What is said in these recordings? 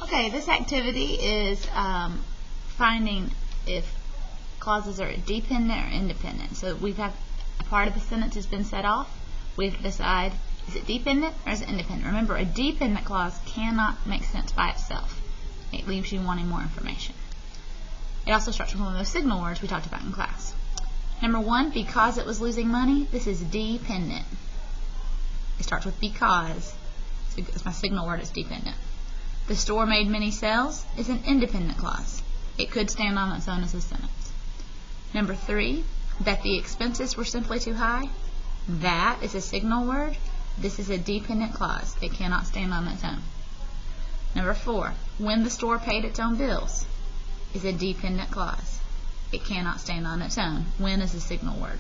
Okay, this activity is finding if clauses are dependent or independent. So we've had a part of the sentence has been set off. We have to decide, is it dependent or is it independent? Remember, a dependent clause cannot make sense by itself. It leaves you wanting more information. It also starts with one of those signal words we talked about in class. Number 1, because it was losing money, this is dependent. It starts with because. So it's my signal word, it's dependent. The store made many sales is an independent clause. It could stand on its own as a sentence. Number 3, that the expenses were simply too high. That is a signal word. This is a dependent clause. It cannot stand on its own. Number 4, when the store paid its own bills is a dependent clause. It cannot stand on its own. When is a signal word.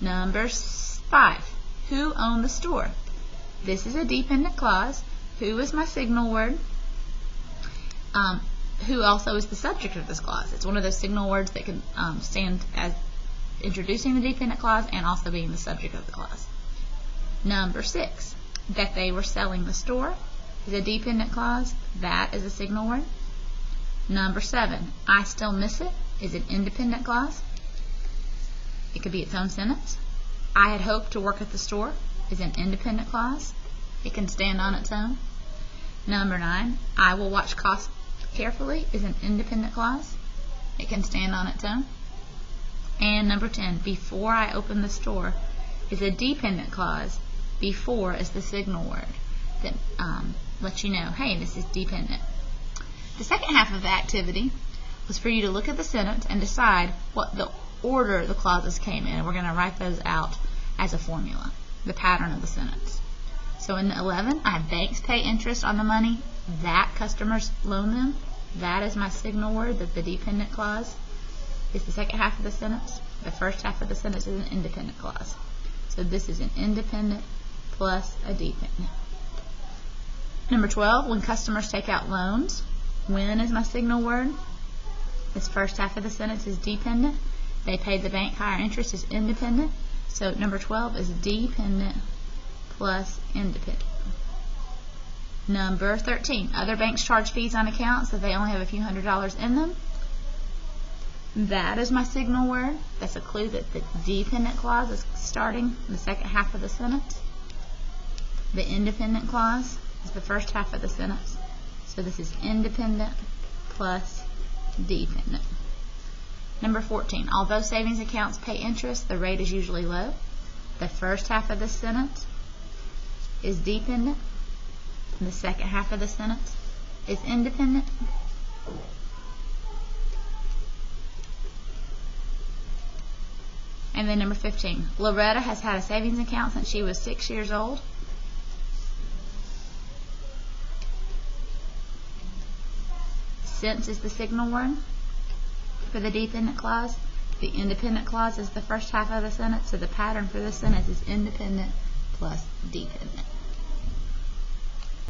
Number 5, who owned the store? This is a dependent clause. Who is my signal word? Who also is the subject of this clause. It's one of those signal words that can stand as introducing the dependent clause and also being the subject of the clause. Number 6, that they were selling the store is a dependent clause. That is a signal word. Number 7, I still miss it is an independent clause. It could be its own sentence. I had hoped to work at the store is an independent clause. It can stand on its own. Number 9, I will watch costs carefully is an independent clause. It can stand on its own. And number 10, before I open the store is a dependent clause. Before is the signal word that lets you know, hey, this is dependent. The second half of the activity was for you to look at the sentence and decide what the order the clauses came in. And we're going to write those out as a formula, the pattern of the sentence. So in 11, I have banks pay interest on the money that customers loan them. That is my signal word, that the dependent clause is the second half of the sentence. The first half of the sentence is an independent clause. So this is an independent plus a dependent. Number 12, when customers take out loans, when is my signal word? This first half of the sentence is dependent. They paid the bank higher interest is independent. So number 12 is dependent plus independent. Number 13, other banks charge fees on accounts that they only have a few $100s in them. That is my signal word. That's a clue that the dependent clause is starting in the second half of the sentence. The independent clause is the first half of the sentence. So this is independent plus dependent. Number 14, although savings accounts pay interest, the rate is usually low. The first half of the sentence is dependent. And the second half of the sentence is independent. And then number 15, Loretta has had a savings account since she was 6 years old. Since is the signal word for the dependent clause. The independent clause is the first half of the sentence, so the pattern for this sentence is independent plus dependent.